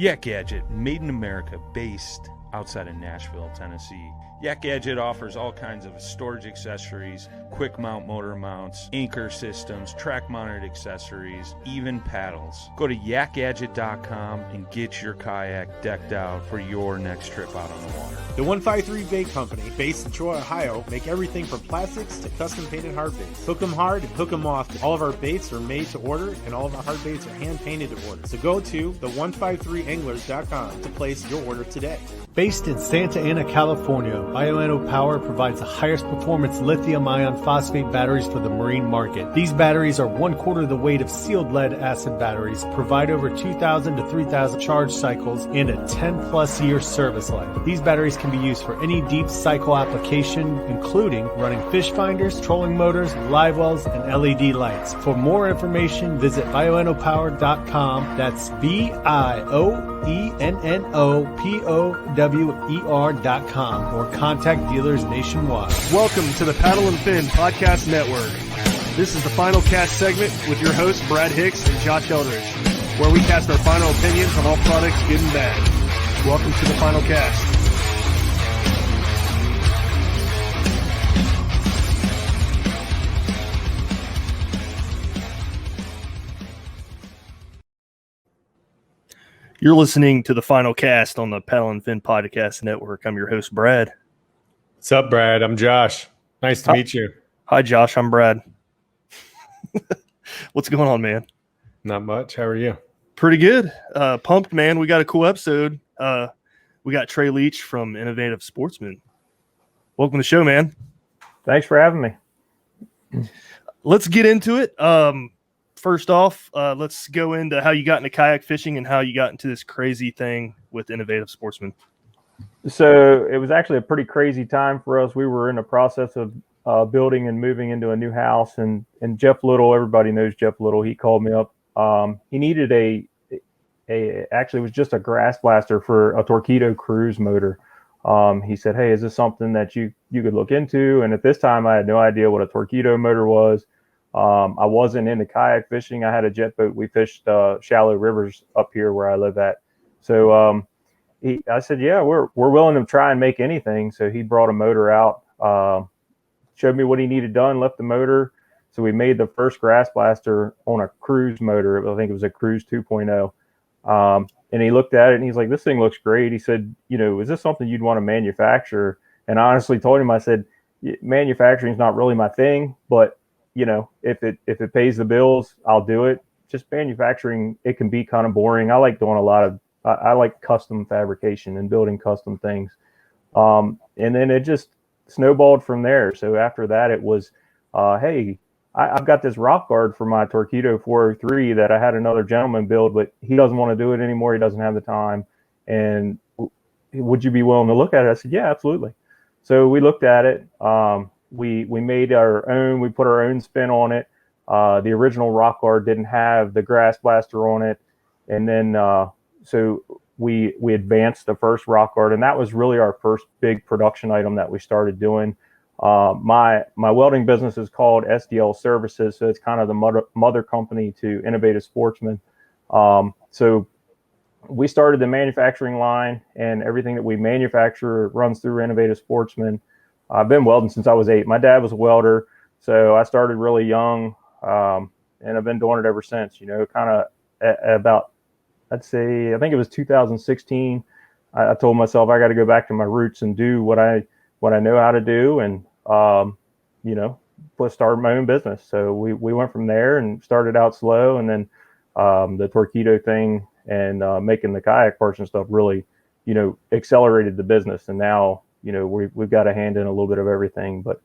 Yak Gadget, made in America, based outside of Nashville, Tennessee. Yak Gadget offers all kinds of storage accessories, quick mount motor mounts, anchor systems, track mounted accessories, even paddles. Go to yakgadget.com and get your kayak decked out for your next trip out on the water. The 153 Bait Company, based in Troy, Ohio, make everything from plastics to custom painted hard baits. Hook 'em hard and hook 'em often. All of our baits are made to order and all of our hard baits are hand painted to order. So go to the153anglers.com to place your order today. Based in Santa Ana, California, Bioenno Power provides the highest performance lithium-ion phosphate batteries for the marine market. These batteries are 1/4 the weight of sealed lead acid batteries, provide over 2,000 to 3,000 charge cycles, and a 10-plus year service life. These batteries can be used for any deep cycle application, including running fish finders, trolling motors, live wells, and LED lights. For more information, visit bioennopower.com. That's BIOENNOPOWER.com or contact dealers nationwide. Welcome to the Paddle and Fin Podcast Network. This is the final cast segment with your hosts Brad Hicks and Josh Eldridge, where we cast our final opinions on all products good and bad. Welcome to the final cast. You're listening to the final cast on the Paddle and Fin Podcast Network. I'm your host, Brad. What's up, Brad? I'm Josh. Nice to meet you. Hi, Josh. I'm Brad. What's going on, man? Not much. How are you? Pretty good. Pumped, man. We got a cool episode. We got Trey Leach from Innovative Sportsman. Welcome to the show, man. Thanks for having me. Let's get into it. First off, let's go into how you got into kayak fishing and how you got into this crazy thing with Innovative Sportsman. So it was actually a pretty crazy time for us. We were in the process of building and moving into a new house, and Jeff Little, everybody knows Jeff Little. He called me up. He needed actually it was just a grass blaster for a Torqeedo cruise motor. He said, "Hey, is this something that you could look into?" And at this time, I had no idea what a Torqeedo motor was. I wasn't into kayak fishing. I had a jet boat. We fished shallow rivers up here where I live at. So I said, "Yeah, we're willing to try and make anything." So he brought a motor out, showed me what he needed done, left the motor. So we made the first grass blaster on a cruise motor. I think it was a Cruise 2.0. And he looked at it and he's like, "This thing looks great." He said, "Is this something you'd want to manufacture?" And I honestly told him, I said, "Manufacturing is not really my thing, but if it pays the bills, I'll do it. Just manufacturing, it can be kind of boring. I like doing I like custom fabrication and building custom things." And then it just snowballed from there. So after that, it was, "Hey, I've got this rock guard for my Torqeedo 403 that I had another gentleman build, but he doesn't want to do it anymore. He doesn't have the time. And would you be willing to look at it?" I said, "Yeah, absolutely." So we looked at it. We made our own. We put our own spin on it. The original rock guard didn't have the grass blaster on it, and then so we advanced the first rock guard, and that was really our first big production item that we started doing. My welding business is called SDL Services, so it's kind of the mother company to Innovative Sportsman. So we started the manufacturing line, and everything that we manufacture runs through Innovative Sportsman. I've been welding since I was 8. My dad was a welder, so I started really young, and I've been doing it ever since. Kind of about, I'd say, I think it was 2016. I told myself I got to go back to my roots and do what I know how to do, and start my own business. So we went from there and started out slow, and then the Torqeedo thing and making the kayak parts and stuff really, accelerated the business, and now. We've got a hand in a little bit of everything, but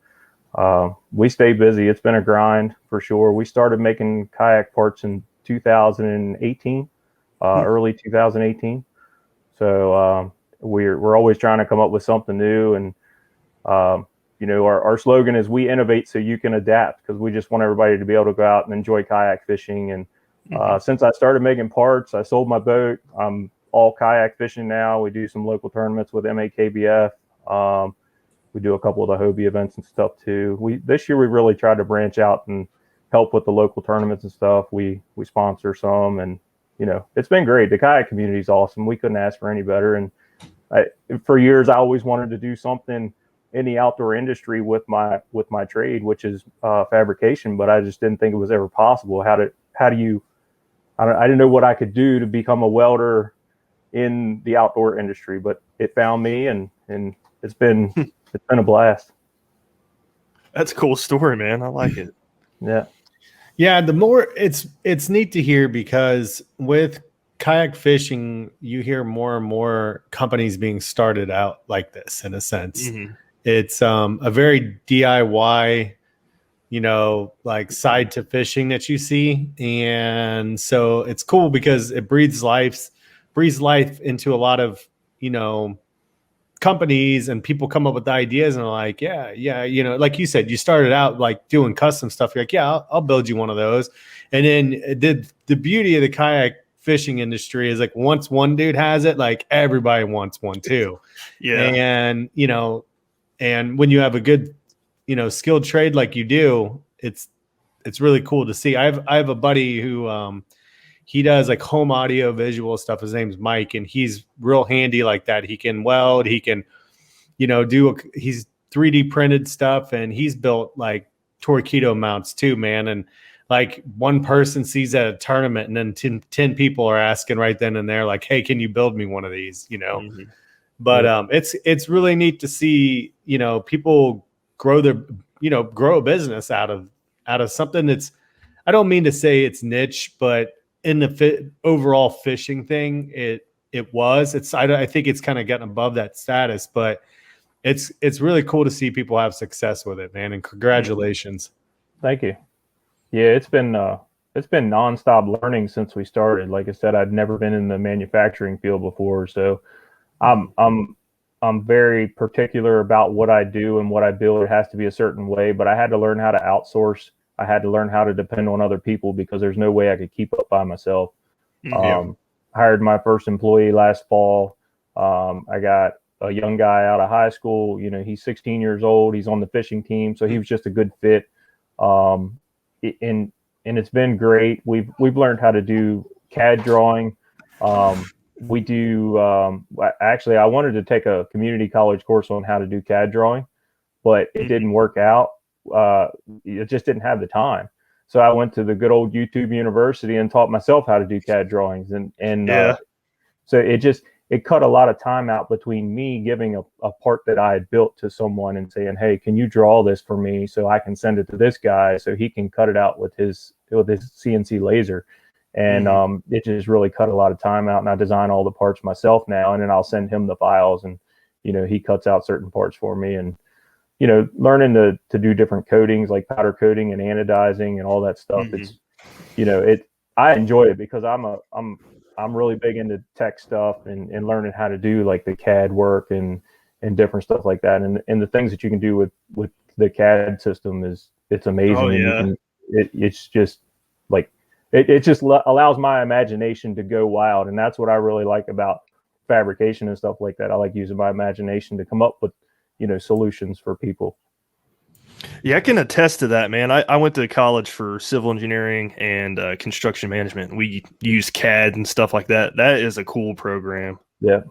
we stay busy. It's been a grind for sure. We started making kayak parts in 2018, early 2018. So we're always trying to come up with something new. And, our slogan is "We innovate so you can adapt," because we just want everybody to be able to go out and enjoy kayak fishing. And since I started making parts, I sold my boat. I'm all kayak fishing now. We do some local tournaments with MAKBF. We do a couple of the Hobie events and stuff too. This year we really tried to branch out and help with the local tournaments and stuff. We sponsor some, and it's been great. The kayak community is awesome. We couldn't ask for any better. And for years, I always wanted to do something in the outdoor industry with my trade, which is fabrication, but I just didn't think it was ever possible. I didn't know what I could do to become a welder in the outdoor industry, but it found me, and it's been a blast. That's a cool story, man. I like it. Yeah. The more it's neat to hear, because with kayak fishing, you hear more and more companies being started out like this, in a sense. Mm-hmm. It's a very DIY, like side to fishing that you see. And so it's cool because it breathes life into a lot of, companies, and people come up with ideas and are like, yeah, like you said, you started out like doing custom stuff. You're like, yeah, I'll build you one of those. And then the beauty of the kayak fishing industry is like, once one dude has it, like everybody wants one too. Yeah. And, and when you have a good, skilled trade like you do, it's really cool to see. I have a buddy who, he does like home audio visual stuff. His name's Mike, and he's real handy like that. He can weld, he can, he's 3D printed stuff, and he's built like Torqeedo mounts too, man. And like one person sees at a tournament, and then 10 people are asking right then and there, like, hey, can you build me one of these, Mm-hmm. But it's really neat to see, people grow grow a business out of something that's, I don't mean to say it's niche, but in the overall fishing thing, I think it's kind of gotten above that status, but it's really cool to see people have success with it, man. And congratulations. Thank you. Yeah, it's been nonstop learning since we started. Like I said, I'd never been in the manufacturing field before, so I'm very particular about what I do and what I build. It has to be a certain way, but I had to learn how to outsource. I had to learn how to depend on other people, because there's no way I could keep up by myself. Hired my first employee last fall. I got a young guy out of high school. He's 16 years old. He's on the fishing team, so he was just a good fit. And it's been great. We've learned how to do CAD drawing. We do actually, I wanted to take a community college course on how to do CAD drawing, but it didn't work out. It just didn't have the time. So I went to the good old YouTube University and taught myself how to do CAD drawings. So it cut a lot of time out between me giving a part that I had built to someone and saying, hey, can you draw this for me so I can send it to this guy so he can cut it out with his CNC laser. And it just really cut a lot of time out. And I design all the parts myself now, and then I'll send him the files, and he cuts out certain parts for me. And learning to do different coatings like powder coating and anodizing and all that stuff. It's, I enjoy it because I'm really big into tech stuff and learning how to do like the CAD work and different stuff like that. And the things that you can do with the CAD system it's amazing. Oh, yeah. And it's just like, it just allows my imagination to go wild. And that's what I really like about fabrication and stuff like that. I like using my imagination to come up with, solutions for people. Yeah, I can attest to that, man. I went to college for civil engineering and construction management. We use CAD and stuff like that. That is a cool program. Yeah.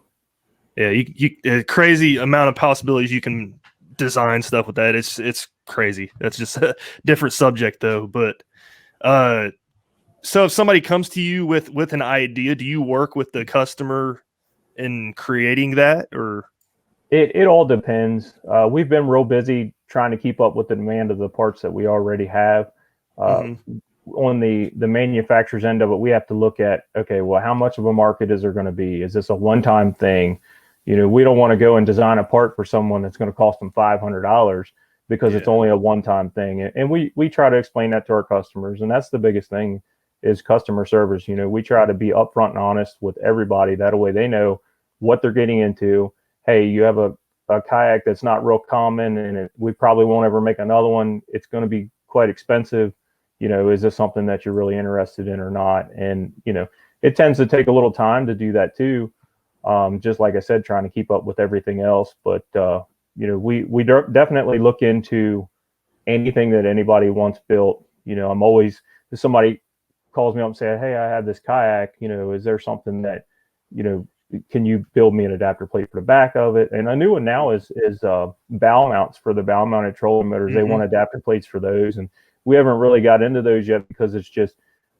Yeah, you a crazy amount of possibilities you can design stuff with that. It's crazy. That's just a different subject though. But so if somebody comes to you with an idea, do you work with the customer in creating that, or? It all depends. We've been real busy trying to keep up with the demand of the parts that we already have. On the manufacturer's end of it, we have to look at, okay, well, how much of a market is there going to be? Is this a one-time thing? We don't want to go and design a part for someone that's going to cost them $500 because it's only a one-time thing. And we try to explain that to our customers. And that's the biggest thing is customer service. We try to be upfront and honest with everybody. That way they know what they're getting into. Hey, you have a kayak that's not real common, and we probably won't ever make another one. It's going to be quite expensive. Is this something that you're really interested in or not? And, it tends to take a little time to do that too. Just like I said, trying to keep up with everything else. But, we definitely look into anything that anybody wants built. I'm always, if somebody calls me up and says, "Hey, I have this kayak. Is there something that, can you build me an adapter plate for the back of it?" And a new one now is bow mounts for the bow mounted trolling motors. They want adapter plates for those, and we haven't really got into those yet because it's just,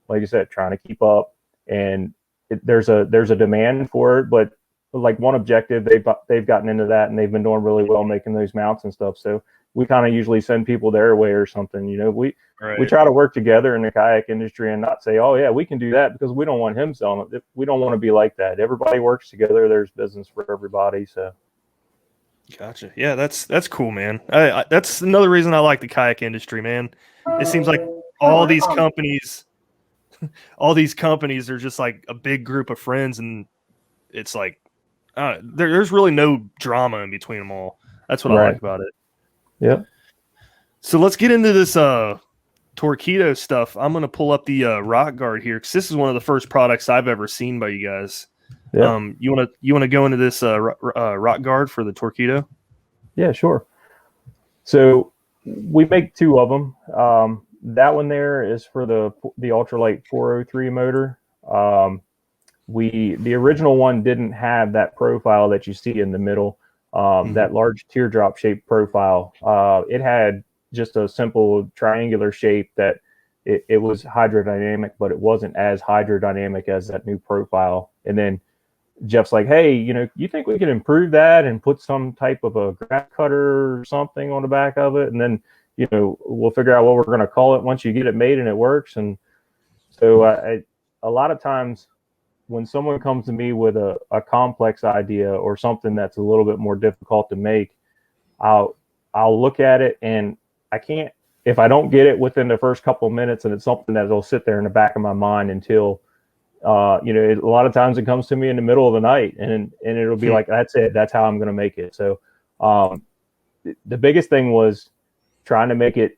like I said, trying to keep up. And there's a demand for it, but like One Objective, they've gotten into that, and they've been doing really well making those mounts and stuff. So we kind of usually send people their way or something. We try to work together in the kayak industry and not say, "Oh yeah, we can do that," because we don't want him selling it. We don't want to be like that. Everybody works together. There's business for everybody. So. Gotcha. Yeah, that's cool, man. That's another reason I like the kayak industry, man. It seems like all these companies are just like a big group of friends, and it's like there's really no drama in between them all. That's what I like about it. Yep. So let's get into this Torqeedo stuff. I'm gonna pull up the rock guard here because this is one of the first products I've ever seen by you guys. Yeah. You wanna go into this rock guard for the Torqeedo? Yeah, sure. So we make two of them. That one there is for the ultralight 403 motor. The original one didn't have that profile that you see in the middle, that large teardrop shaped profile. It had just a simple triangular shape that it was hydrodynamic, but it wasn't as hydrodynamic as that new profile. And then Jeff's like, "Hey, you think we can improve that and put some type of a grass cutter or something on the back of it? And then, we'll figure out what we're going to call it once you get it made and it works." And so a lot of times when someone comes to me with a complex idea or something that's a little bit more difficult to make, I'll look at it, and if I don't get it within the first couple of minutes, and it's something that'll sit there in the back of my mind until, a lot of times it comes to me in the middle of the night, and it'll be like, that's it. That's how I'm going to make it. So the biggest thing was trying to make it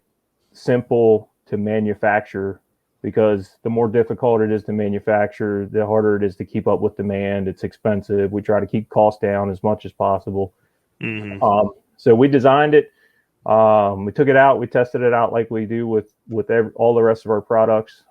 simple to manufacture, because the more difficult it is to manufacture, the harder it is to keep up with demand. It's expensive. We try to keep costs down as much as possible. So we designed it. We took it out. We tested it out like we do with all the rest of our products.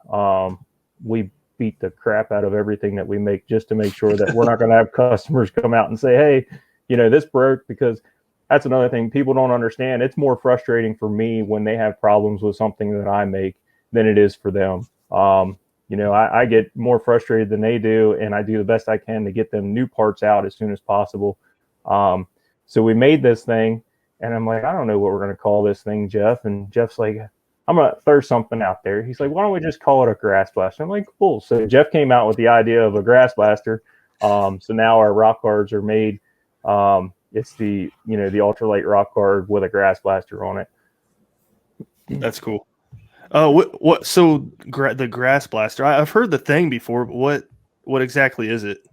We beat the crap out of everything that we make just to make sure that we're not going to have customers come out and say, "Hey, this broke," because that's another thing people don't understand. It's more frustrating for me when they have problems with something that I make than it is for them. I get more frustrated than they do, and I do the best I can to get them new parts out as soon as possible. So we made this thing, and I'm like, "I don't know what we're going to call this thing, Jeff." And Jeff's like, "I'm going to throw something out there." He's like, "Why don't we just call it a grass blaster?" I'm like, "Cool." So Jeff came out with the idea of a grass blaster. So now our rock guards are made. It's the ultralight rock guard with a grass blaster on it. That's cool. What? So the grass blaster. I've heard the thing before, but what exactly is it?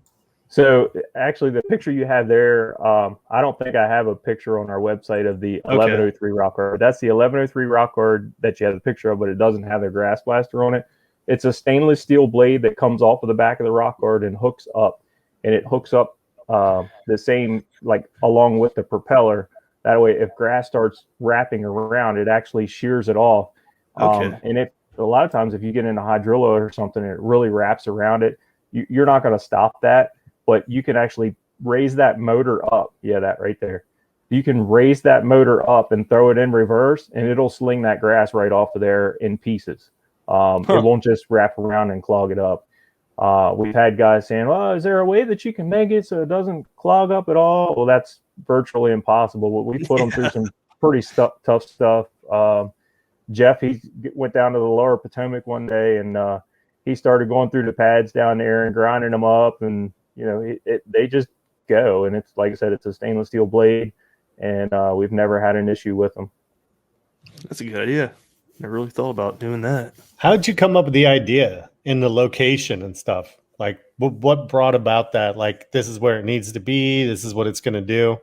So actually, the picture you have there, I don't think I have a picture on our website of the 1103 rock guard. That's the 1103 rock guard that you have a picture of, but it doesn't have the grass blaster on it. It's a stainless steel blade that comes off of the back of the rock guard and hooks up, and it hooks up the same, like along with the propeller. That way, if grass starts wrapping around, it actually shears it off. And a lot of times, if you get into hydrilla or something, it really wraps around it. You're not going to stop that. But you can actually raise that motor up. Yeah, that right there. You can raise that motor up and throw it in reverse, and it'll sling that grass right off of there in pieces. It won't just wrap around and clog it up. We've had guys saying, "Well, is there a way that you can make it so it doesn't clog up at all?" Well, that's virtually impossible. But we put them through some pretty tough stuff. Jeff, he went down to the lower Potomac one day, and he started going through the pads down there and grinding them up, and they just go. And it's, like I said, it's a stainless steel blade, and we've never had an issue with them. That's a good idea. Never really thought about doing that. How did you come up with the idea in the location and stuff? Like, what brought about that? Like, this is where it needs to be. This is what it's going to do.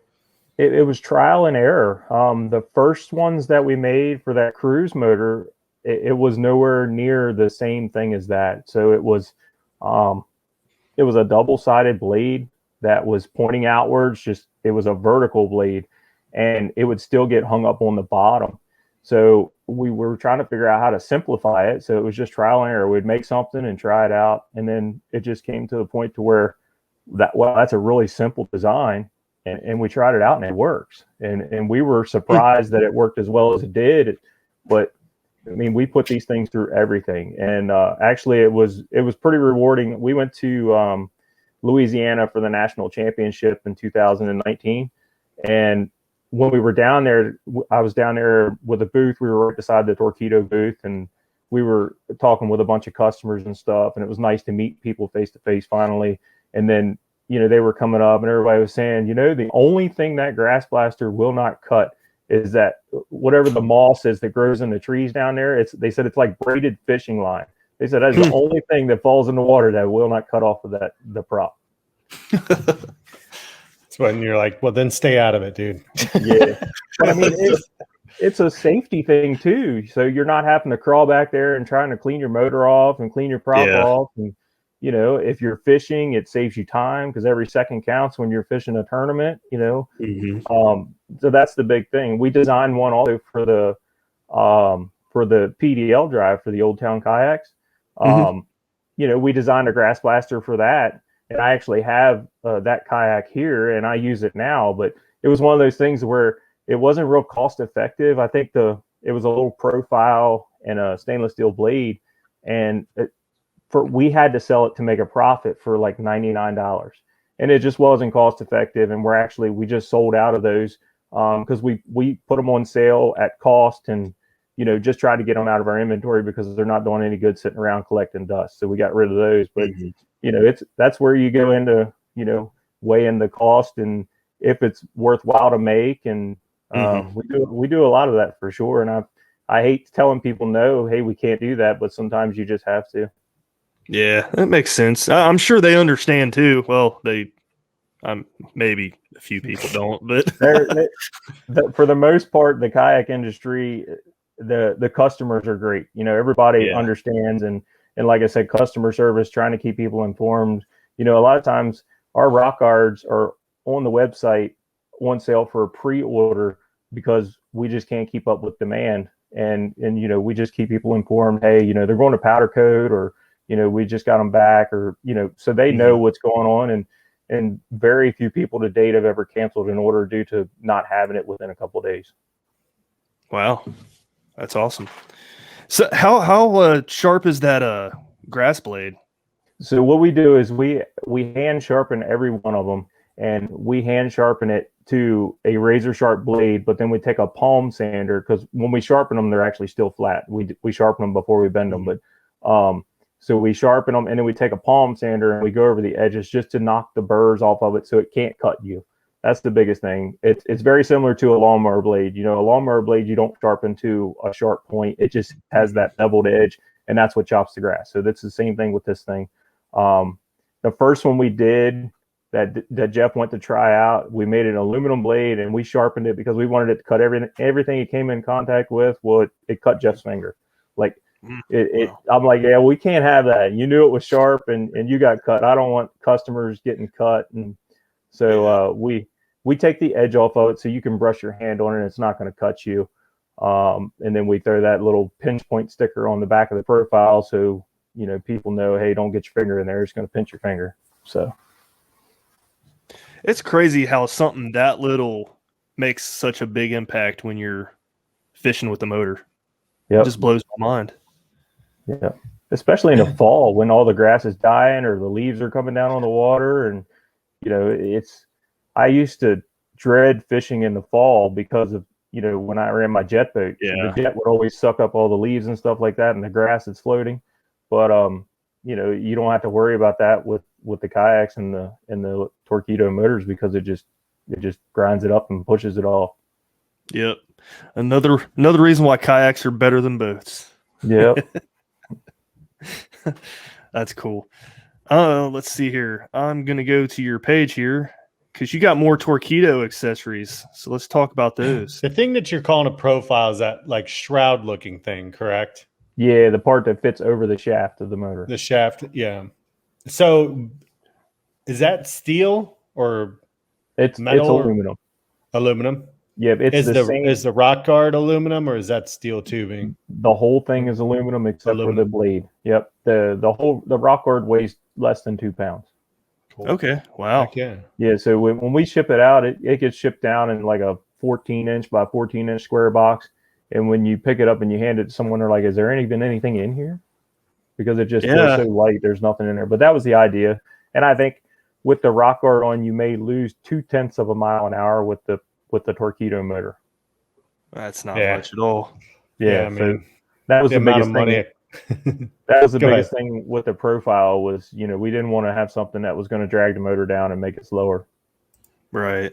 It was trial and error. The first ones that we made for that cruise motor, it was nowhere near the same thing as that. So it was a double-sided blade that was pointing outwards. It was a vertical blade, and it would still get hung up on the bottom. So we were trying to figure out how to simplify it. So it was just trial and error. We'd make something and try it out. And then it just came to the point to where that's a really simple design. And we tried it out and it works. And we were surprised that it worked as well as it did. But I mean, we put these things through everything. And actually it was pretty rewarding. We went to Louisiana for the national championship in 2019. And when we were down there, I was down there with a booth. We were right beside the Torqeedo booth, and we were talking with a bunch of customers and stuff. And it was nice to meet people face to face finally. And then, they were coming up and everybody was saying, the only thing that grass blaster will not cut is that whatever the moss is that grows in the trees down there. They said it's like braided fishing line. They said that's the only thing that falls in the water that will not cut off of the prop. That's when you're like, well, then stay out of it, dude. Yeah. But I mean, it's a safety thing too. So you're not having to crawl back there and trying to clean your motor off and clean your prop off. And, if you're fishing, it saves you time because every second counts when you're fishing a tournament, So that's the big thing. We designed one also for the PDL drive for the Old Town kayaks. We designed a grass blaster for that. And I actually have that kayak here and I use it now, but it was one of those things where it wasn't real cost effective. I think it was a little profile and a stainless steel blade, and we had to sell it to make a profit for like $99, and it just wasn't cost effective. And we just sold out of those because we put them on sale at cost and just tried to get them out of our inventory because they're not doing any good sitting around collecting dust. So we got rid of those. But that's where you go into weigh in the cost and if it's worthwhile to make. And we do a lot of that for sure. And I hate telling people no, hey, we can't do that, but sometimes you just have to. Yeah, that makes sense. I'm sure they understand too. Well, maybe a few people don't, but for the most part, the kayak industry, the customers are great. Everybody understands, and like I said, customer service, trying to keep people informed. A lot of times our rock guards are on the website on sale for a pre-order because we just can't keep up with demand, and we just keep people informed. Hey, they're going to powder coat, or we just got them back, or so they know what's going on. And very few people to date have ever canceled an order due to not having it within a couple of days. Wow, that's awesome. So how sharp is that grass blade? So what we do is we hand sharpen every one of them, and we hand sharpen it to a razor sharp blade. But then we take a palm sander, because when we sharpen them, they're actually still flat. We sharpen them before we bend them, but so we sharpen them, and then we take a palm sander and we go over the edges just to knock the burrs off of it so it can't cut you. That's the biggest thing. It's very similar to a lawnmower blade. A lawnmower blade, you don't sharpen to a sharp point. It just has that beveled edge, and that's what chops the grass. So that's the same thing with this thing. The first one we did that Jeff went to try out, we made an aluminum blade and we sharpened it because we wanted it to cut everything it came in contact with. Well, it cut Jeff's finger. Like I'm like, yeah, we can't have that. You knew it was sharp and you got cut. I don't want customers getting cut. And so we take the edge off of it so you can brush your hand on it and it's not going to cut you. And then we throw that little pinch point sticker on the back of the profile so people know, hey, don't get your finger in there. It's going to pinch your finger. So it's crazy how something that little makes such a big impact when you're fishing with the motor. It just blows my mind. Yeah, especially in the fall when all the grass is dying or the leaves are coming down on the water. And, I used to dread fishing in the fall because of, when I ran my jet boat, the jet would always suck up all the leaves and stuff like that and the grass is floating. But, you don't have to worry about that with the kayaks and the Torqeedo motors because it just grinds it up and pushes it off. Yep. Another reason why kayaks are better than boats. Yep. That's cool. Let's see here. I'm going to go to your page here because you got more Torqeedo accessories. So let's talk about those. The thing that you're calling a profile is that like shroud looking thing, correct? Yeah, the part that fits over the shaft of the motor. The shaft, yeah. So is that steel or it's metal? It's aluminum. Aluminum? Yeah, it's the same. Is the rock guard aluminum or is that steel tubing? The whole thing is aluminum except for the blade. Yep. The rock guard weighs less than 2 pounds. Cool. Okay. Wow. Heck yeah. Yeah. So when we ship it out, it gets shipped down in like a 14-inch by 14-inch square box. And when you pick it up and you hand it to someone, they're like, "Is there anything in here?" Because it just feels so light. There's nothing in there. But that was the idea. And I think with the rock guard on, you may lose 0.2 of a mile an hour with the Torqeedo motor. That's not much at all. Yeah, I mean, that was the amount biggest of money. thing. That was the biggest ahead. thing with the Profile was, we didn't want to have something that was going to drag the motor down and make it slower. Right.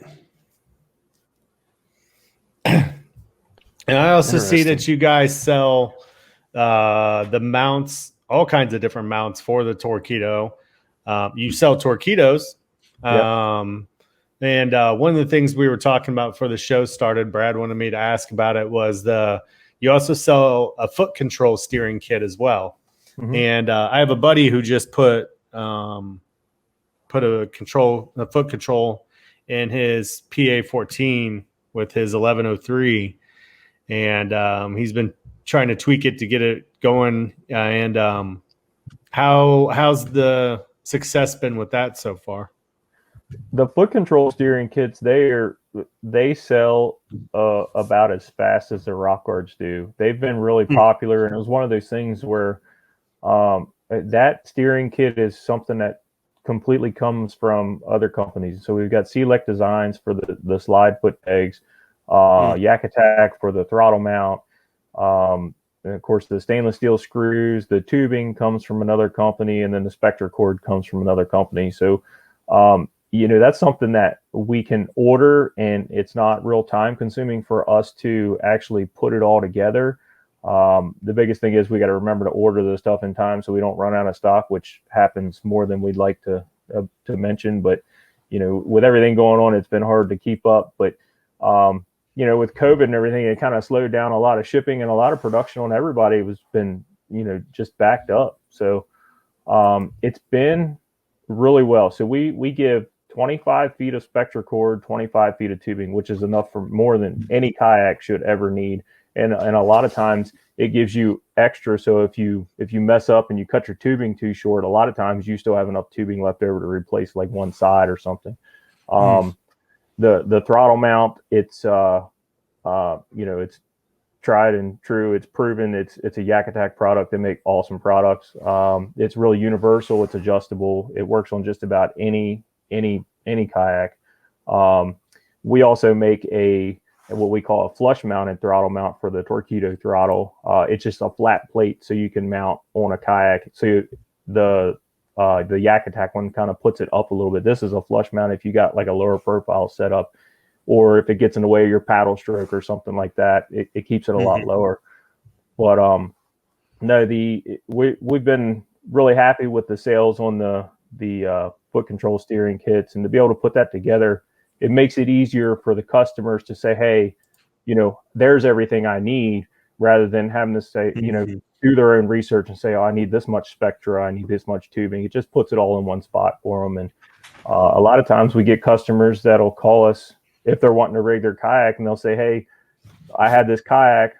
And I also see that you guys sell the mounts, all kinds of different mounts for the Torqeedo. You sell Torqeedos. Yep. And one of the things we were talking about before the show started, Brad wanted me to ask about it, was you also sell a foot control steering kit as well. Mm-hmm. And I have a buddy who just put a foot control in his PA14 with his 1103, and he's been trying to tweak it to get it going. How's the success been with that so far? The foot control steering kits, they sell about as fast as the rock guards do. They've been really popular, and it was one of those things where that steering kit is something that completely comes from other companies. So we've got Select Designs for the slide foot pegs, Yak Attack for the throttle mount, and of course the stainless steel screws. The tubing comes from another company, and then the Spectra cord comes from another company. So that's something that we can order, and it's not real time consuming for us to actually put it all together. The biggest thing is we got to remember to order the stuff in time so we don't run out of stock, which happens more than we'd like to mention. But, with everything going on, it's been hard to keep up. But, with COVID and everything, it kind of slowed down a lot of shipping, and a lot of production on everybody was been, just backed up. So it's been really well. So we give 25 feet of Spectra cord, 25 feet of tubing, which is enough for more than any kayak should ever need. And a lot of times it gives you extra. So if you mess up and you cut your tubing too short, a lot of times you still have enough tubing left over to replace like one side or something. The throttle mount, it's it's tried and true. It's proven. It's a Yak Attack product. They make awesome products. It's really universal. It's adjustable. It works on just about any kayak. We also make what we call a flush mounted throttle mount for the Torqeedo throttle. It's just a flat plate so you can mount on a kayak. So the Yak Attack one kind of puts it up a little bit. This is a flush mount if you got like a lower profile setup, or if it gets in the way of your paddle stroke or something like that, it keeps it a lot lower. But we've been really happy with the sales on the foot control steering kits, and to be able to put that together, it makes it easier for the customers to say, hey, there's everything I need, rather than having to say, do their own research and say, oh, I need this much Spectra, I need this much tubing. It just puts it all in one spot for them. And a lot of times we get customers that'll call us if they're wanting to rig their kayak, and they'll say, hey, I had this kayak,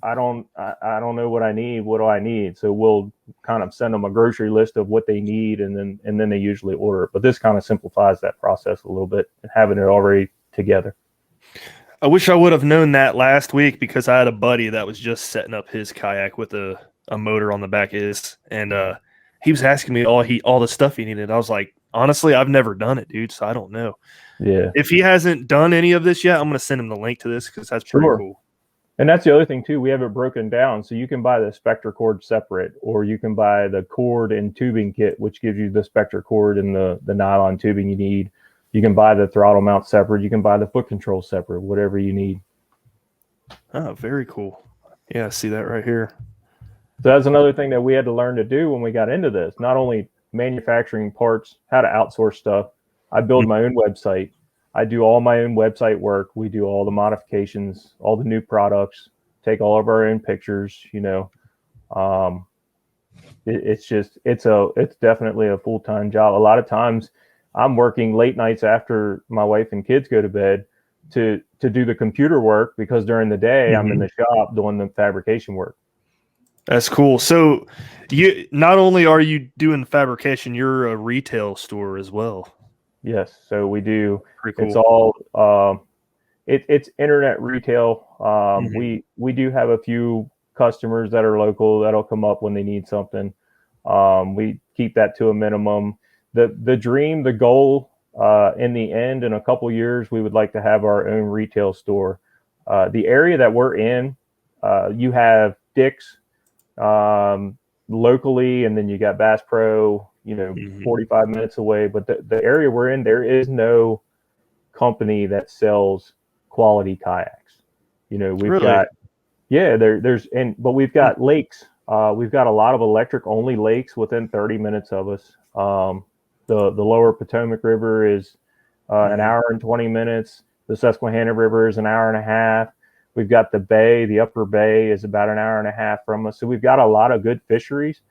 I don't know what I need. What do I need? So we'll kind of send them a grocery list of what they need, and then they usually order it. But this kind of simplifies that process a little bit, having it already together. I wish I would have known that last week, because I had a buddy that was just setting up his kayak with a motor on the back of his, and he was asking me all the stuff he needed. I was like, honestly, I've never done it, dude, so I don't know. Yeah. If he hasn't done any of this yet, I'm going to send him the link to this, because that's pretty cool. And that's the other thing too. We have it broken down, so you can buy the Spectra cord separate, or you can buy the cord and tubing kit, which gives you the Spectra cord and the nylon tubing you need. You can buy the throttle mount separate. You can buy the foot control separate, whatever you need. Oh, very cool. Yeah, I see that right here. So that's another thing that we had to learn to do when we got into this. Not only manufacturing parts, how to outsource stuff. I build my own website. I do all my own website work. We do all the modifications, all the new products, take all of our own pictures, it's definitely a full-time job. A lot of times I'm working late nights after my wife and kids go to bed, to do the computer work, because during the day I'm in the shop doing the fabrication work. That's cool. So you not only are you doing fabrication, you're a retail store as well. Yes. So we do. Pretty cool. It's all it's internet retail. We do have a few customers that are local that'll come up when they need something. We keep that to a minimum. The dream, the goal, in the end, in a couple years, we would like to have our own retail store. The area that we're in, you have Dick's locally, and then you got Bass Pro, 45 minutes away. But the area we're in, there is no company that sells quality kayaks. We've Really? got, but we've got lakes. We've got a lot of electric only lakes within 30 minutes of us. The lower Potomac River is an hour and 20 minutes. The Susquehanna River is an hour and a half. We've got the bay. The upper bay is about an hour and a half from us. So we've got a lot of good fisheries,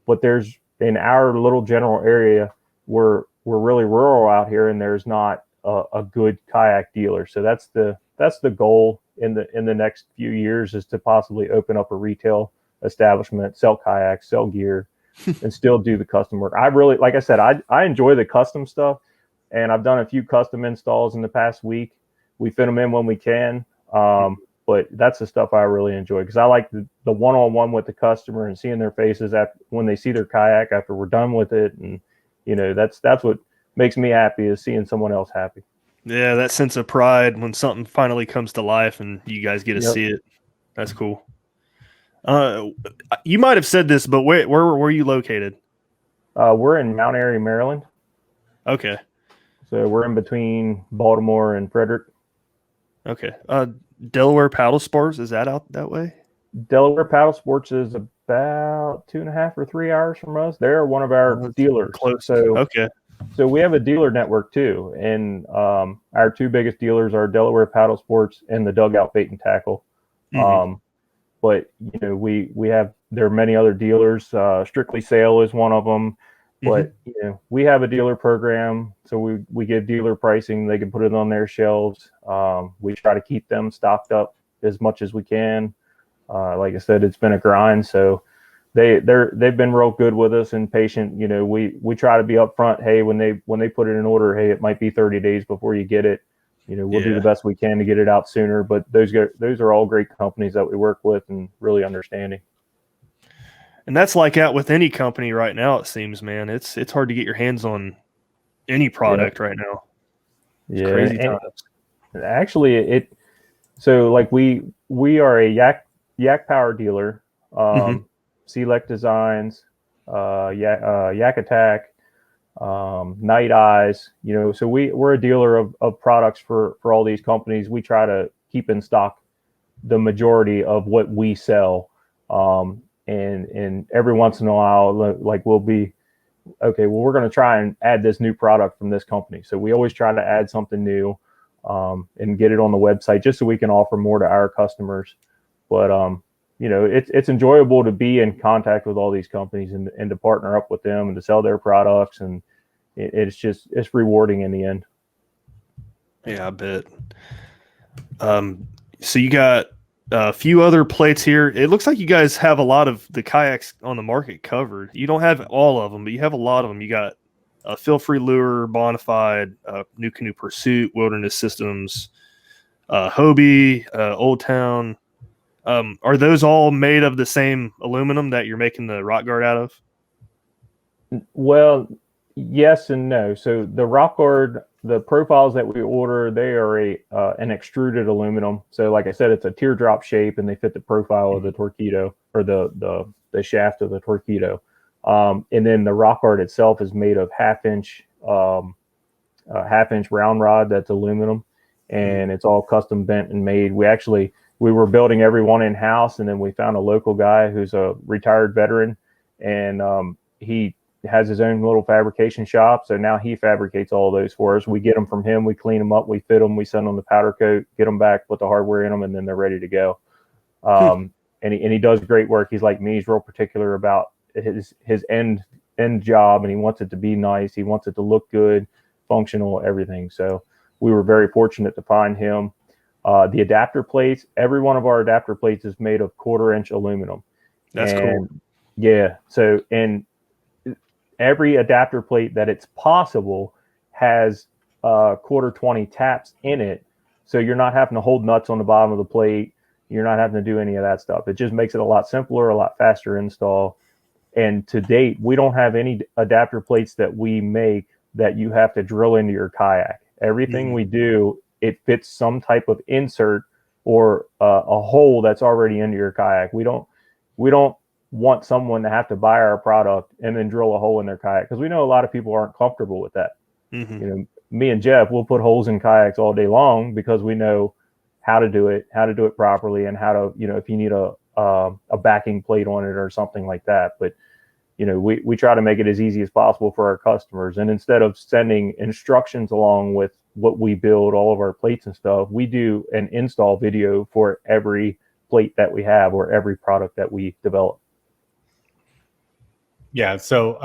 but there's, in our little general area, we're really rural out here, and there's not a good kayak dealer. So that's the goal in the next few years, is to possibly open up a retail establishment, sell kayaks, sell gear, and still do the custom work. I really, like I said, I enjoy the custom stuff, and I've done a few custom installs in the past week. We fit them in when we can. But that's the stuff I really enjoy, because I like the one-on-one with the customer and seeing their faces when they see their kayak after we're done with it. And, that's what makes me happy, is seeing someone else happy. Yeah, that sense of pride when something finally comes to life and you guys get to see it. That's cool. You might have said this, but where were you located? We're in Mount Airy, Maryland. Okay. So we're in between Baltimore and Frederick. Okay. Delaware Paddle Sports, is that out that way? Delaware Paddle Sports is about 2.5 or 3 hours from us. They're one of our dealers. Close. So okay. So we have a dealer network too, and our two biggest dealers are Delaware Paddle Sports and the Dugout Bait and Tackle. But we have, there are many other dealers. Strictly Sail is one of them. But we have a dealer program, so we give dealer pricing. They can put it on their shelves. We try to keep them stocked up as much as we can. Like I said, it's been a grind, so they've been real good with us and patient. We try to be upfront. Hey, when they put it in order, hey, it might be 30 days before you get it. We'll do the best we can to get it out sooner. But those are all great companies that we work with and really understanding. And that's like out with any company right now, it seems, man. It's hard to get your hands on any product right now. It's crazy times. Actually, so like we are a Yak Power dealer, Select Designs, Yak Attack, Night Eyes. So we're a dealer of products for all these companies. We try to keep in stock the majority of what we sell. And every once in a while, like we'll be, okay, well, we're going to try and add this new product from this company. So we always try to add something new and get it on the website just so we can offer more to our customers. But, it's enjoyable to be in contact with all these companies and to partner up with them and to sell their products. And it's rewarding in the end. Yeah, I bet. So you got a few other plates here. It looks like you guys have a lot of the kayaks on the market covered. You don't have all of them, but you have a lot of them. You got Feel Free Lure, Bonafide, New Canoe Pursuit, Wilderness Systems, Hobie, Old Town. Are those all made of the same aluminum that you're making the rock guard out of? Well, yes and no. So the rock guard, the profiles that we order, they are an extruded aluminum. So like I said, it's a teardrop shape, and they fit the profile of the Torqeedo, or the shaft of the Torqeedo. And then the rock guard itself is made of half-inch round rod that's aluminum, and it's all custom bent and made. We were building every one in-house, and then we found a local guy who's a retired veteran, and he has his own little fabrication shop. So now he fabricates all of those for us. We get them from him, we clean them up, we fit them, we send them the powder coat, get them back, put the hardware in them, and then they're ready to go. And he does great work. He's like me. He's real particular about his end job, and he wants it to be nice. He wants it to look good, functional, everything. So we were very fortunate to find him. The adapter plates, every one of our adapter plates is made of 1/4-inch aluminum. That's cool. Yeah. So, and every adapter plate that it's possible has 1/4-20 taps in it. So you're not having to hold nuts on the bottom of the plate. You're not having to do any of that stuff. It just makes it a lot simpler, a lot faster install. And to date, we don't have any adapter plates that we make that you have to drill into your kayak. Everything we do, it fits some type of insert or a hole that's already into your kayak. We don't want someone to have to buy our product and then drill a hole in their kayak, because we know a lot of people aren't comfortable with that. You know, me and Jeff will put holes in kayaks all day long because we know how to do it properly, and how to, you know, if you need a backing plate on it or something like that. But, you know, we try to make it as easy as possible for our customers. And instead of sending instructions along with what we build, all of our plates and stuff, we do an install video for every plate that we have or every product that we develop. Yeah. So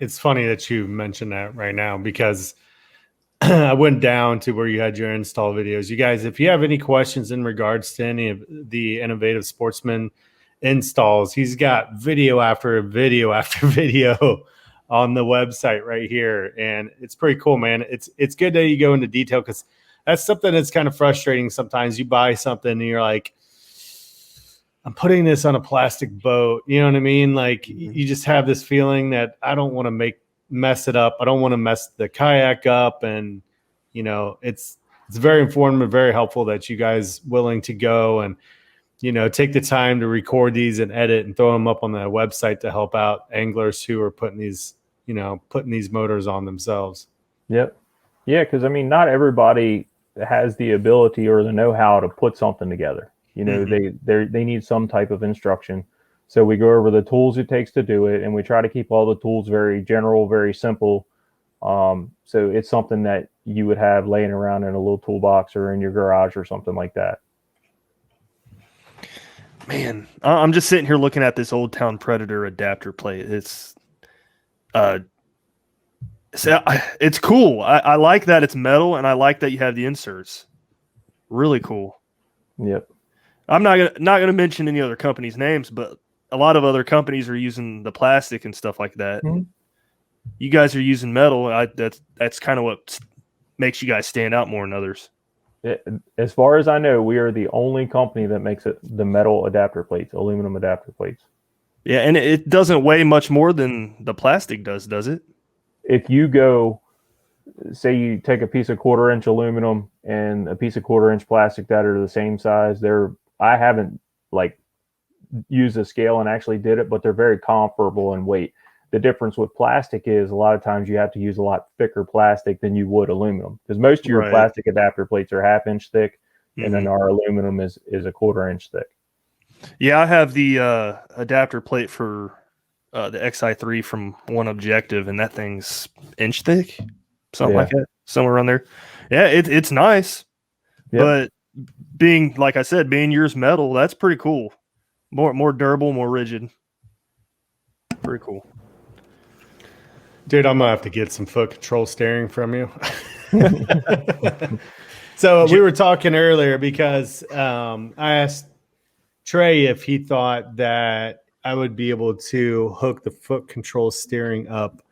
it's funny that you mentioned that right now, because I went down to where you had your install videos. You guys, if you have any questions in regards to any of the Innovative Sportsman installs, he's got video after video after video on the website right here. And it's pretty cool, man. It's good that you go into detail, because that's something that's kind of frustrating. Sometimes you buy something and you're like, I'm putting this on a plastic boat. You know what I mean? Like, you just have this feeling that I don't want to mess it up. I don't want to mess the kayak up. And, you know, it's very informative, very helpful that you guys willing to go and, you know, take the time to record these and edit and throw them up on the website to help out anglers who are putting these motors on themselves. Yep. Yeah. Cause I mean, not everybody has the ability or the know-how to put something together. You know, they need some type of instruction. So we go over the tools it takes to do it, and we try to keep all the tools very general, very simple. So it's something that you would have laying around in a little toolbox or in your garage or something like that. Man, I'm just sitting here looking at this Old Town Predator adapter plate. It's cool. I like that it's metal, and I like that you have the inserts. Really cool. Yep. I'm not gonna mention any other companies' names, but a lot of other companies are using the plastic and stuff like that. You guys are using metal. That's kind of what makes you guys stand out more than others. As far as I know, we are the only company that makes the metal adapter plates, aluminum adapter plates. Yeah, and it doesn't weigh much more than the plastic does it? If you go, say you take a piece of 1/4-inch aluminum and a piece of 1/4-inch plastic that are the same size, I haven't used a scale and actually did it, but they're very comparable in weight. The difference with plastic is a lot of times you have to use a lot thicker plastic than you would aluminum, because most of your plastic adapter plates are 1/2-inch thick, and then our aluminum is a 1/4-inch thick. Yeah, I have the adapter plate for the XI3 from One Objective, and that thing's inch thick, something like that, somewhere around there. Yeah, it's nice, but being, like I said, being yours metal, that's pretty cool. More durable, more rigid. Pretty cool. Dude, I'm gonna have to get some foot control steering from you. So we were talking earlier because I asked Trey if he thought that I would be able to hook the foot control steering up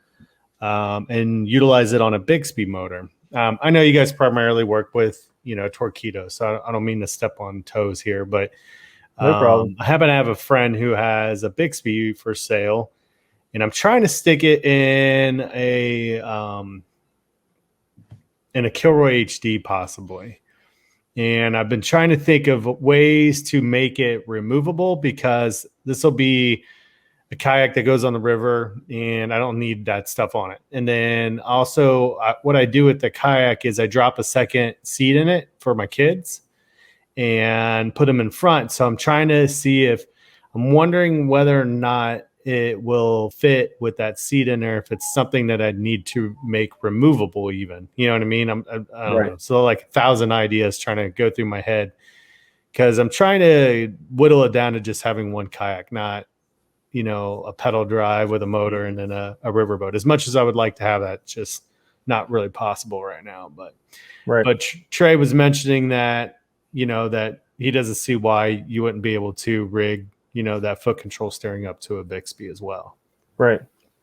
and utilize it on a Bixby motor. I know you guys primarily work with, Torqeedo, so I don't mean to step on toes here, but no problem. I happen to have a friend who has a Bixby for sale, and I'm trying to stick it in a Kilroy HD possibly. And I've been trying to think of ways to make it removable, because this will be a kayak that goes on the river and I don't need that stuff on it. And then also what I do with the kayak is I drop a second seat in it for my kids and put them in front. So I'm trying to see I'm wondering whether or not it will fit with that seat in there, if it's something that I'd need to make removable even. You know what I mean? I don't know. So 1,000 ideas trying to go through my head, because I'm trying to whittle it down to just having one kayak, not, a pedal drive with a motor and then a riverboat. As much as I would like to have that, just not really possible right now. But Right. but Trey was mentioning that, that he doesn't see why you wouldn't be able to rig, that foot control steering up to a Bixby as well. Right.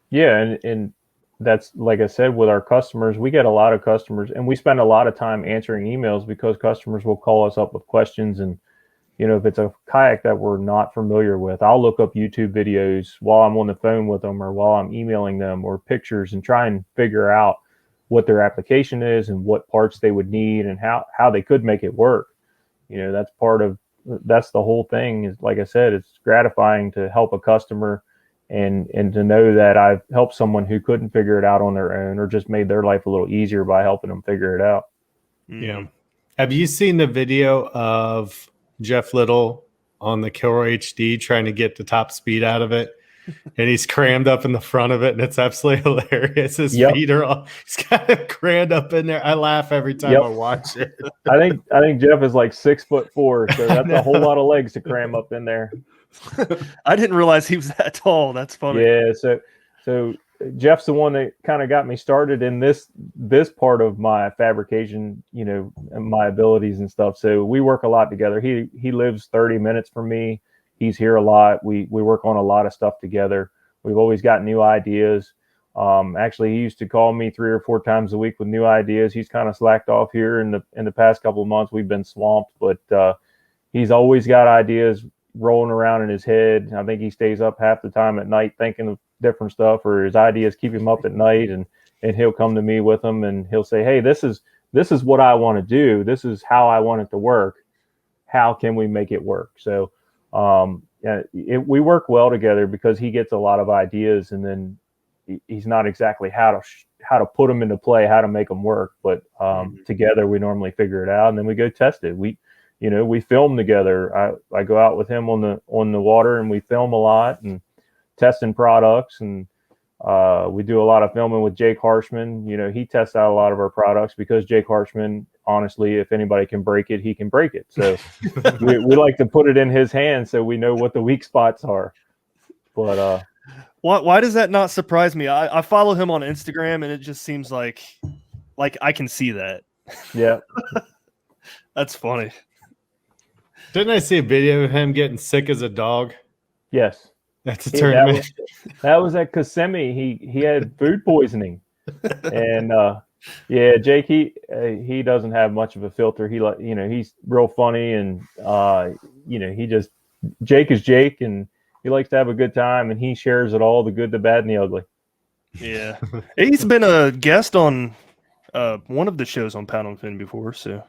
Yeah. And that's, like I said, with our customers, we get a lot of customers, and we spend a lot of time answering emails because customers will call us up with questions. And, if it's a kayak that we're not familiar with, I'll look up YouTube videos while I'm on the phone with them or while I'm emailing them, or pictures, and try and figure out what their application is and what parts they would need and how they could make it work. That's the whole thing. Is, like I said, it's gratifying to help a customer and to know that I've helped someone who couldn't figure it out on their own, or just made their life a little easier by helping them figure it out. Yeah. Have you seen the video of Jeff Little on the Kilroy HD trying to get the top speed out of it? And he's crammed up in the front of it, and it's absolutely hilarious. His feet are all, he's kind of crammed up in there. I laugh every time I watch it. I think Jeff is like 6'4", so that's a whole lot of legs to cram up in there. I didn't realize he was that tall. That's funny. Yeah, so Jeff's the one that kind of got me started in this part of my fabrication, and my abilities and stuff. So we work a lot together. He lives 30 minutes from me. He's here a lot. We work on a lot of stuff together. We've always got new ideas. Actually, he used to call me 3 or 4 times a week with new ideas. He's kind of slacked off here in the past couple of months. We've been swamped, but he's always got ideas rolling around in his head. I think he stays up half the time at night thinking of different stuff, or his ideas keep him up at night, and he'll come to me with them, and he'll say, "Hey, this is what I want to do. This is how I want it to work. How can we make it work?" So we work well together because he gets a lot of ideas, and then he's not exactly how to put them into play, how to make them work. But together we normally figure it out, and then we go test it. We film together. I go out with him on the water, and we film a lot and testing products, and we do a lot of filming with Jake Harshman. He tests out a lot of our products because Jake Harshman, honestly, if anybody can break it, he can break it. So we like to put it in his hands so we know what the weak spots are. But why does that not surprise me? I follow him on Instagram, and it just seems like I can see that. Yeah. That's funny. Didn't I see a video of him getting sick as a dog? Yes. That's a tournament. That was at Kissimmee. He had food poisoning, and Jake, he doesn't have much of a filter. He's real funny, and Jake is Jake, and he likes to have a good time, and he shares it all, the good, the bad, and the ugly. Yeah, he's been a guest on one of the shows on Paddle and Fin before, so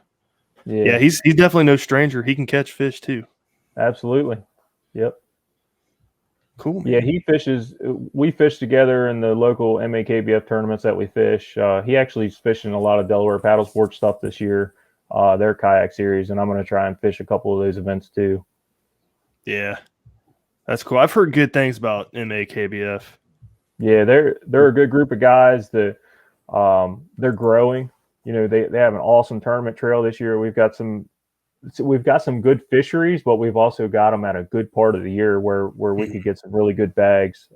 yeah, he's definitely no stranger. He can catch fish too. Absolutely. Yep. Cool, man. Yeah, he fishes. We fish together in the local MAKBF tournaments that we fish. He actually is fishing a lot of Delaware paddle sports stuff this year, their kayak series, and I'm going to try and fish a couple of those events too. Yeah, that's cool. I've heard good things about MAKBF. Yeah, they're a good group of guys that they're growing. They have an awesome tournament trail this year. We've got some good fisheries, but we've also got them at a good part of the year where we could get some really good bags.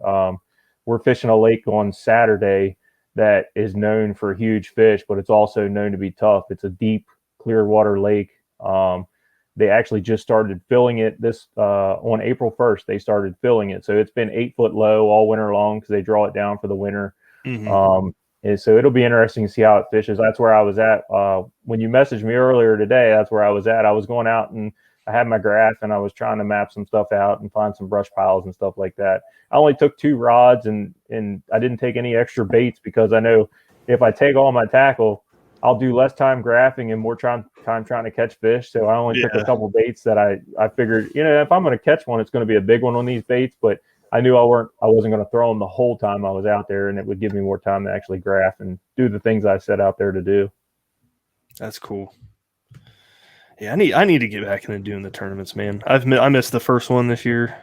We're fishing a lake on Saturday that is known for huge fish, but it's also known to be tough. It's a deep, clear water lake. They actually just started filling it on April 1st. They started filling it. So it's been 8 foot low all winter long because they draw it down for the winter. Mm-hmm. And so it'll be interesting to see how it fishes. That's where I was at. When you messaged me earlier today, that's where I was at. I was going out and I had my graph and I was trying to map some stuff out and find some brush piles and stuff like that. I only took 2 rods and I didn't take any extra baits because I know if I take all my tackle, I'll do less time graphing and more time trying to catch fish. So I only took a couple baits that I figured, if I'm going to catch one, it's going to be a big one on these baits, but I knew I wasn't going to throw them the whole time I was out there, and it would give me more time to actually graph and do the things I set out there to do. That's cool. Yeah, I need to get back into doing the tournaments, man. I missed the first one this year.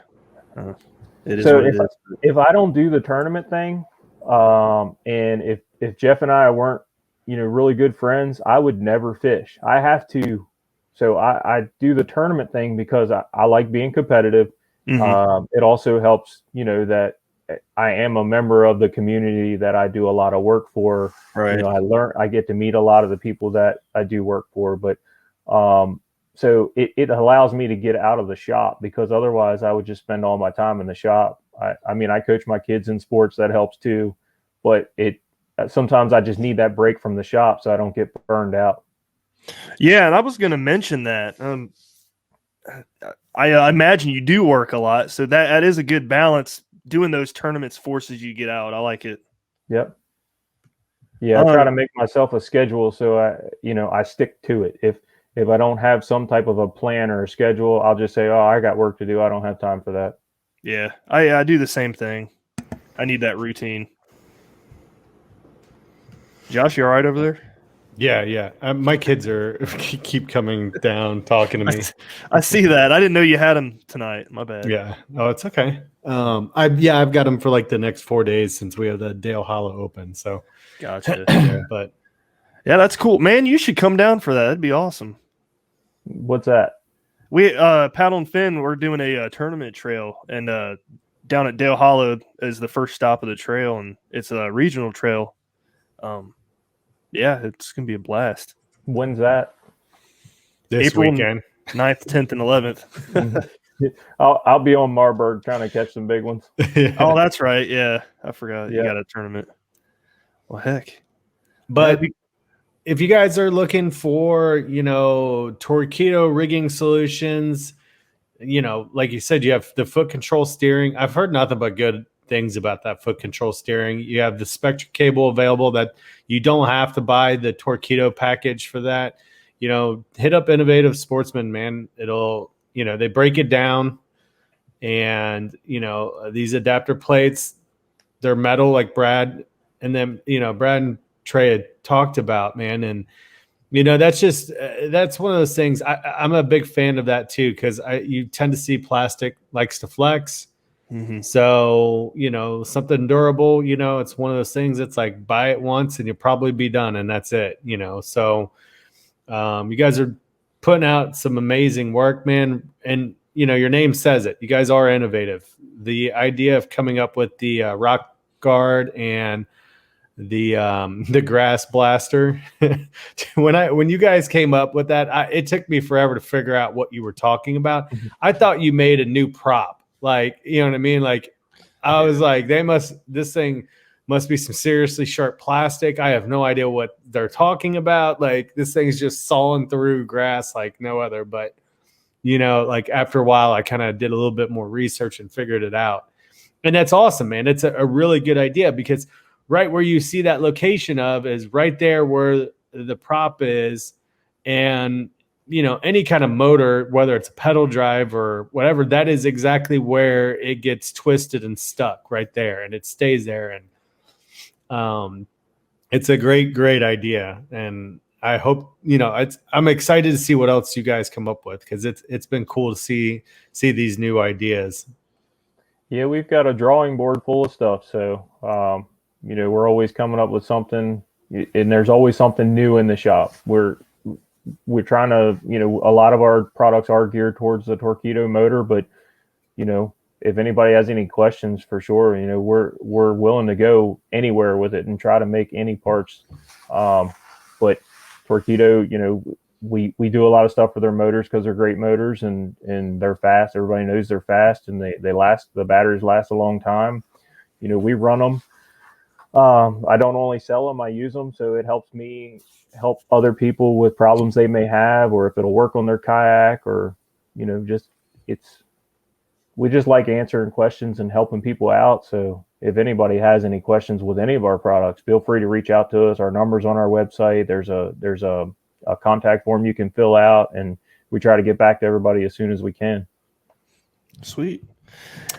It is what it is. If I don't do the tournament thing, and if Jeff and I weren't, really good friends, I would never fish. I have to. So I do the tournament thing because I like being competitive. Mm-hmm. It also helps, that I am a member of the community that I do a lot of work for. Right. I get to meet a lot of the people that I do work for, but so it allows me to get out of the shop, because otherwise I would just spend all my time in the shop. I mean, I coach my kids in sports, that helps too, but sometimes I just need that break from the shop so I don't get burned out. Yeah, and I was going to mention that. I imagine you do work a lot, so that is a good balance. Doing those tournaments forces you to get out. I like it. Yep. Yeah, I try to make myself a schedule so I stick to it. If I don't have some type of a plan or a schedule, I'll just say, oh, I got work to do. I don't have time for that. Yeah, I do the same thing. I need that routine. Josh, you all right over there? Yeah. My kids keep coming down talking to me. I see that. I didn't know you had them tonight. My bad. Yeah. Oh, it's okay. I've got them for like the next 4 days since we have the Dale Hollow open. So Gotcha. But yeah, that's cool, man. You should come down for that. That'd be awesome. What's that? We Paddle and Fin, we're doing a tournament trail, and down at Dale Hollow is the first stop of the trail, and it's a regional trail. Yeah, it's gonna be a blast. When's that? this April weekend. 9th, 10th, and 11th. I'll be on Marburg trying to catch some big ones. Oh, that's right. Yeah, I forgot. Yeah. You got a tournament. Well, heck. But if you guys are looking for, Torqeedo rigging solutions, like you said, you have the foot control steering. I've heard nothing but good things about that foot control steering. You have the Spectra cable available that you don't have to buy the Torqeedo package for that. Hit up Innovative Sportsman, man. It'll, they break it down, and, these adapter plates, they're metal like Brad. And then, Brad and Trey had talked about, man. And, that's one of those things. I'm a big fan of that too, because you tend to see plastic likes to flex. Mm-hmm. So, something durable, it's one of those things that's like buy it once and you'll probably be done, and that's it, So you guys are putting out some amazing work, man. And, your name says it. You guys are innovative. The idea of coming up with the rock guard and the grass blaster. when you guys came up with that, it took me forever to figure out what you were talking about. I thought you made a new prop, like, you know what I mean? Like, I was like, this thing must be some seriously sharp plastic. I have no idea what they're talking about. Like, this thing's just sawing through grass like no other. But, like after a while, I kind of did a little bit more research and figured it out. And that's awesome, man. It's a really good idea, because right where you see that location is right there where the prop is. And, any kind of motor, whether it's a pedal drive or whatever, that is exactly where it gets twisted and stuck right there, and it stays there. And it's a great idea. And I hope, I'm excited to see what else you guys come up with, because it's been cool to see these new ideas. Yeah, we've got a drawing board full of stuff. So, we're always coming up with something, and there's always something new in the shop. We're trying to, a lot of our products are geared towards the Torqeedo motor, but, if anybody has any questions, for sure, we're willing to go anywhere with it and try to make any parts. But Torqeedo, we do a lot of stuff for their motors because they're great motors, and they're fast. Everybody knows they're fast, and they last. The batteries last a long time. We run them. I don't only sell them, I use them. So it helps me help other people with problems they may have, or if it'll work on their kayak, or, we just like answering questions and helping people out. So if anybody has any questions with any of our products, feel free to reach out to us. Our number's on our website. There's a contact form you can fill out, and we try to get back to everybody as soon as we can. Sweet.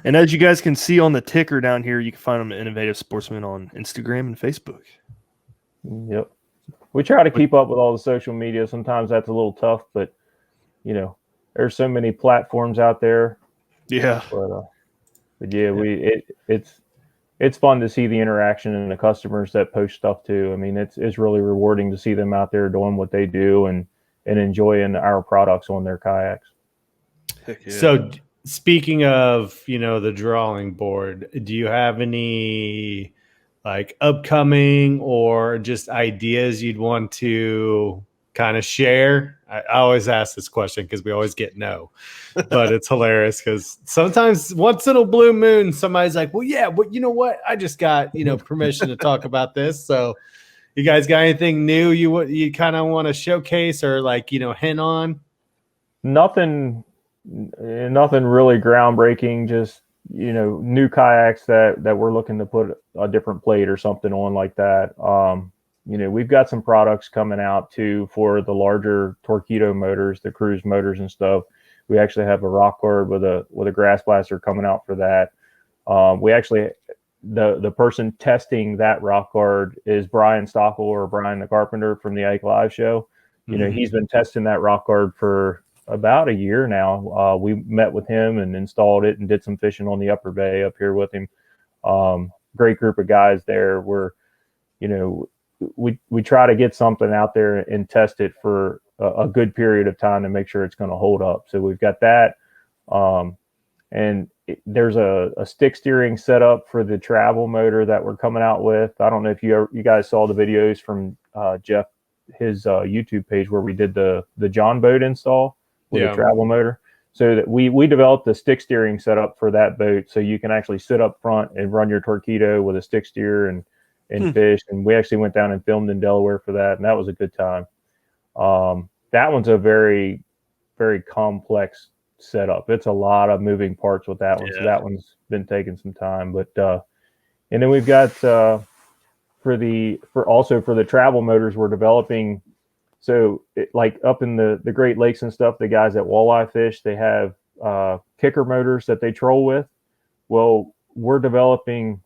And as you guys can see on the ticker down here, you can find them at Innovative Sportsman on Instagram and Facebook. Yep. We try to keep up with all the social media. Sometimes that's a little tough, but, there's so many platforms out there. Yeah. But yeah, it's fun to see the interaction and the customers that post stuff too. I mean, it's really rewarding to see them out there doing what they do and enjoying our products on their kayaks. Heck yeah. speaking of, the drawing board, do you have any like upcoming or just ideas you'd want to kind of share? I always ask this question because we always get no, but it's hilarious because sometimes once in a blue moon, somebody's like, well, yeah, but you know what? I just got, permission to talk about this. So you guys got anything new you kind of want to showcase or like, hint on? Nothing really groundbreaking, just new kayaks that we're looking to put a different plate or something on like that. We've got some products coming out too for the larger Torqeedo motors, the cruise motors and stuff. We actually have a rock guard with a grass blaster coming out for that. We actually, the person testing that rock guard is Brian Stockel, or Brian the Carpenter from the Ike Live show. He's been testing that rock guard for about a year now. We met with him and installed it and did some fishing on the upper bay up here with him. Great group of guys there. We try to get something out there and test it for a good period of time to make sure it's going to hold up. So we've got that. There's a stick steering setup for the travel motor that we're coming out with. I don't know if you guys saw the videos from Jeff, his YouTube page, where we did the John boat install with a travel motor. So that we developed the stick steering setup for that boat, so you can actually sit up front and run your Torqeedo with a stick steer and fish. And we actually went down and filmed in Delaware for that, and that was a good time. That one's a very, very complex setup. It's a lot of moving parts with that one. So that one's been taking some time. But and then we've got for the travel motors we're developing. So like up in the Great Lakes and stuff, the guys at Walleye Fish, they have kicker motors that they troll with. Well, we're developing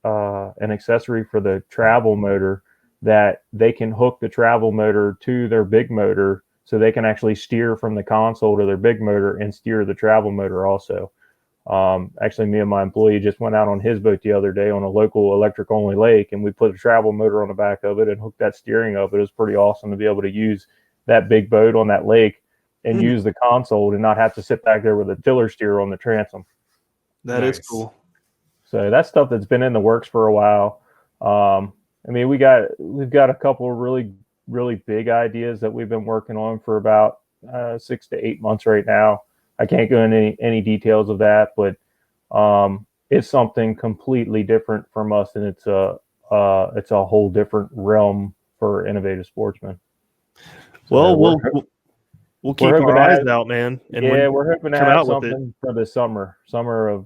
an accessory for the travel motor that they can hook the travel motor to their big motor, so they can actually steer from the console to their big motor and steer the travel motor also. Actually, me and my employee just went out on his boat the other day on a local electric only lake, and we put a travel motor on the back of it and hooked that steering up. It was pretty awesome to be able to use that big boat on that lake and use the console and not have to sit back there with a tiller steer on the transom. That is cool. So that's stuff that's been in the works for a while. We've got a couple of really, really big ideas that we've been working on for about 6 to 8 months right now. I can't go into any details of that, but it's something completely different from us, and it's a whole different realm for Innovative Sportsman. Well, we'll keep our eyes out, man. And we're hoping to have something for the summer of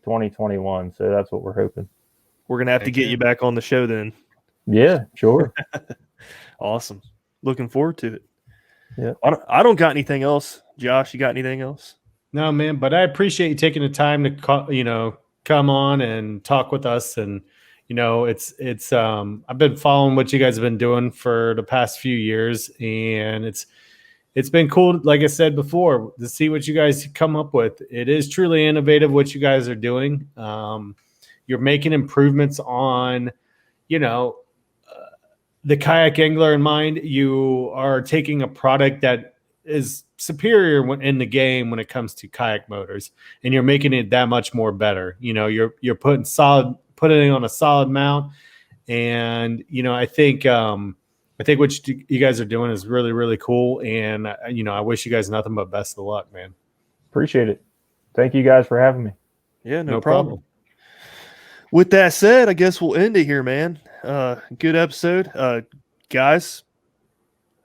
2021. So that's what we're hoping. We're gonna have to get you back on the show then. Yeah, sure. Awesome. Looking forward to it. Yeah. I don't got anything else. Josh, you got anything else? No, man, but I appreciate you taking the time to come on and talk with us. And it's I've been following what you guys have been doing for the past few years, and it's been cool, like I said before, to see what you guys come up with. It is truly innovative what you guys are doing. You're making improvements on, the kayak angler in mind. You are taking a product that is superior in the game when it comes to kayak motors, and you're making it that much more better. You're putting it on a solid mount, and I think what you guys are doing is really, really cool. And I wish you guys nothing but best of luck, man. Appreciate it. Thank you guys for having me. Yeah, no problem. With that said, I guess we'll end it here, man. Good episode. Guys,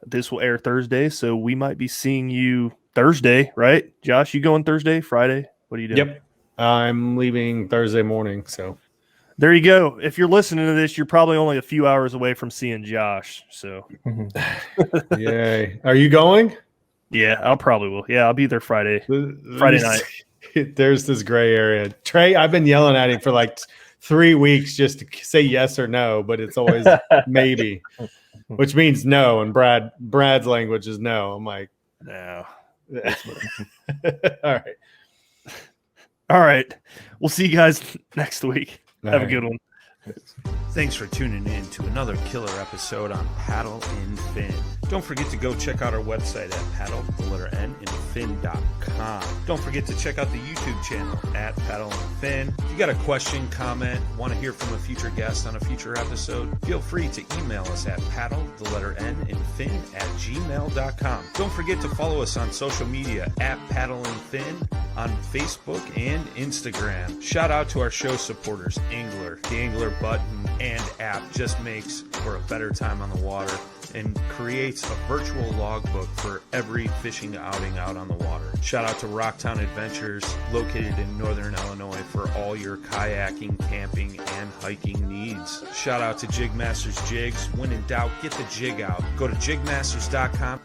this will air Thursday, so we might be seeing you Thursday, right? Josh, you going Thursday, Friday? What are you doing? Yep. I'm leaving Thursday morning, so. There you go. If you're listening to this, you're probably only a few hours away from seeing Josh. So, yay. Are you going? Yeah, I'll probably will. Yeah, I'll be there Friday night. There's this gray area. Trey, I've been yelling at him for like 3 weeks just to say yes or no, but it's always maybe, which means no. And Brad's language is no. I'm like, no. All right. We'll see you guys next week. Have a good one. Thanks for tuning in to another killer episode on Paddle and Fin. Don't forget to go check out our website at paddle_n_fin.com. Don't forget to check out the YouTube channel at Paddle and Fin. If you got a question, comment, want to hear from a future guest on a future episode, feel free to email us at paddle_n_fin@gmail.com. Don't forget to follow us on social media at Paddle and Fin on Facebook and Instagram. Shout out to our show supporters, Angler. The Angler button and app just makes for a better time on the water and creates a virtual logbook for every fishing outing out on the water. Shout out to Rocktown Adventures, located in northern Illinois, for all your kayaking, camping, and hiking needs. Shout out to Jigmasters Jigs. When in doubt, get the jig out. Go to jigmasters.com